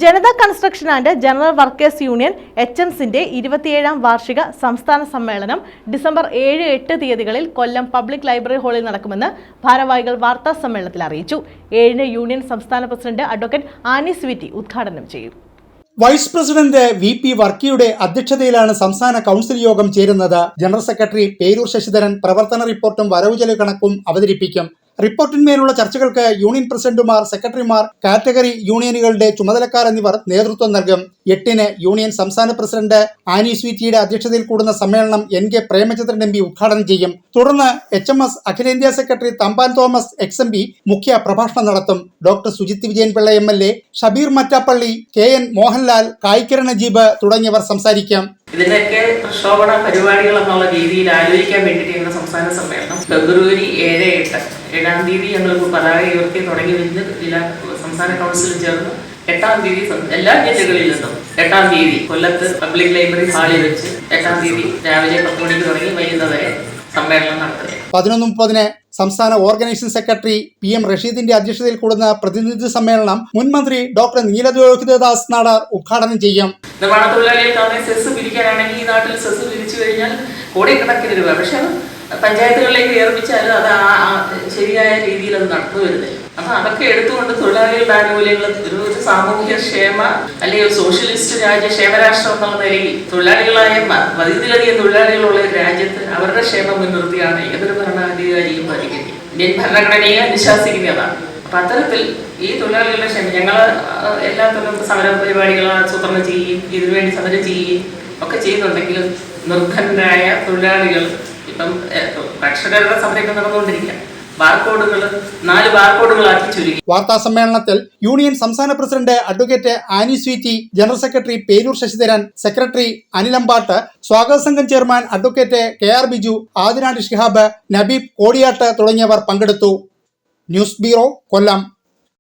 Janata construction and general workers union HMSന്റെ 27ാം വാർഷിക സംസ്ഥാന സമ്മേളനം ഡിസംബർ 7-8 തീയതികളിൽ കൊല്ലം പബ്ലിക് ലൈബ്രറി ഹാളിൽ നടക്കുമെന്ന് ഭാരവാഹികൾ വാർത്താ സമ്മേളനത്തിൽ അറിയിച്ചു. 7 യൂണിയൻ സംസ്ഥാന പ്രസിഡന്റ് അഡ്വക്കേറ്റ് ആനി സ്വീറ്റി ഉദ്ഘാടനം ചെയ്യും. വൈസ് പ്രസിഡന്റ് VP വർക്കിയുടെ അധ്യക്ഷതയിലാണ് സംസ്ഥാന കൗൺസിൽ യോഗം ചേരുന്നത്. ജനറൽ സെക്രട്ടറി പേരൂർ ശശിധരൻ പ്രവർത്തന റിപ്പോർട്ടും വരവുചെലവ് കണക്കും അവതരിപ്പിക്കും. റിപ്പോർട്ടിന്മേലുള്ള ചർച്ചകൾക്ക് യൂണിയൻ പ്രസിഡന്റുമാർ, സെക്രട്ടറിമാർ, കാറ്റഗറി യൂണിയനുകളുടെ ചുമതലക്കാർ എന്നിവർ നേതൃത്വം നൽകും. 8-ന് യൂണിയൻ സംസ്ഥാന പ്രസിഡന്റ് ആനി സ്വീറ്റിയുടെ അധ്യക്ഷതയിൽ കൂടുന്ന സമ്മേളനം NK പ്രേമചന്ദ്രൻ MP ഉദ്ഘാടനം ചെയ്യും. തുടർന്ന് HMS അഖിലേന്ത്യാ സെക്രട്ടറി തമ്പാൻ തോമസ് XMP മുഖ്യ പ്രഭാഷണം നടത്തും. Doctor Sujith Vijayanpillai MLA, Shabeer Mattappally, KN Mohanlal, Kayikkara Najeeb തുടങ്ങിയവർ സംസാരിക്കും. ഇതിനൊക്കെ പ്രക്ഷോഭണ പരിപാടികൾ എന്നുള്ള രീതിയിൽ ആലോചിക്കാൻ വേണ്ടിയിട്ട് സംസ്ഥാന സമ്മേളനം ഫെബ്രുവരി 7-8 തീയതി ഞങ്ങൾക്ക് പതാക ഉയർത്തി തുടങ്ങി വെച്ച് ജില്ലാ സംസ്ഥാന കൗൺസിലിൽ ചേർന്ന് 8-ാം തീയതി എല്ലാ ജില്ലകളിൽ നിന്നും 8-ാം തീയതി കൊല്ലത്ത് പബ്ലിക് ലൈബ്രറി ഹാളിൽ വെച്ച് 8-ാം തീയതി രാവിലെ 10 മണിക്ക് തുടങ്ങി വൈകുന്നേരം വരെ സമ്മേളനം നടത്തുക. 11:30 സംസ്ഥാന ഓർഗനൈസിംഗ് സെക്രട്ടറി PM റഷീദിന്റെ അധ്യക്ഷതയിൽ കൂടുന്ന പ്രതിനിധി സമ്മേളനം മുൻ മന്ത്രി ഡോക്ടർ നീലലോഹിതദാസ് നാടാർ ഉദ്ഘാടനം ചെയ്യും. നിർമ്മാണത്തൊഴിലാളികൾക്കാണെങ്കിൽ സെസ് പിരിക്കാനാണെങ്കിൽ ഈ നാട്ടിൽ സെസ് പിരിച്ചു കഴിഞ്ഞാൽ കോടിക്കണക്കിന് രൂപ, പക്ഷെ പഞ്ചായത്തുകളിലേക്ക് ഏർപ്പിച്ചാൽ അത് ശരിയായ രീതിയിൽ അത് നടന്നു വരുന്നില്ല. അപ്പൊ അതൊക്കെ എടുത്തുകൊണ്ട് തൊഴിലാളികളുടെ ആനുകൂല്യങ്ങൾ ഒരു സാമൂഹ്യ ക്ഷേമ അല്ലെങ്കിൽ സോഷ്യലിസ്റ്റ് ക്ഷേമരാഷ്ട്രം എന്നുള്ള നിലയിൽ തൊഴിലാളികളായ പതിലധികം തൊഴിലാളികളുള്ള രാജ്യത്ത് അവരുടെ ക്ഷേമം മുൻനിർത്തിയാണ് ഏതൊരു ഭരണാധികാരിയും ഭരിക്കുന്നത്. ഇന്ത്യൻ ഭരണഘടനയെ അനുശാസിക്കുന്നതാണ്. അപ്പൊ അത്തരത്തിൽ ഈ തൊഴിലാളികളുടെ ക്ഷേമം ഞങ്ങൾ എല്ലാത്തരം സമര പരിപാടികൾ ആസൂത്രണം ചെയ്യുകയും ഇതിനുവേണ്ടി സമരം ചെയ്യുകയും ഒക്കെ ചെയ്യുന്നുണ്ടെങ്കിലും നിർധനരായ തൊഴിലാളികൾ ഇപ്പം കർഷകരുടെ സമരം നടന്നുകൊണ്ടിരിക്കുക. 4 ബാർകോഡുകളാക്കി ചുരുക്കി. വാർത്താ സമ്മേളനത്തിൽ യൂണിയൻ സംസ്ഥാന president advocate Annie Sweety, general secretary Peroor Sasidharan, secretary Anilambattu, സ്വാഗത സംഘം chairman advocate KR Biju, Adinad Shihab, Nabeeb Kodiyattu തുടങ്ങിയവർ പങ്കെടുത്തു. ന്യൂസ് ബ്യൂറോ, കൊല്ലം.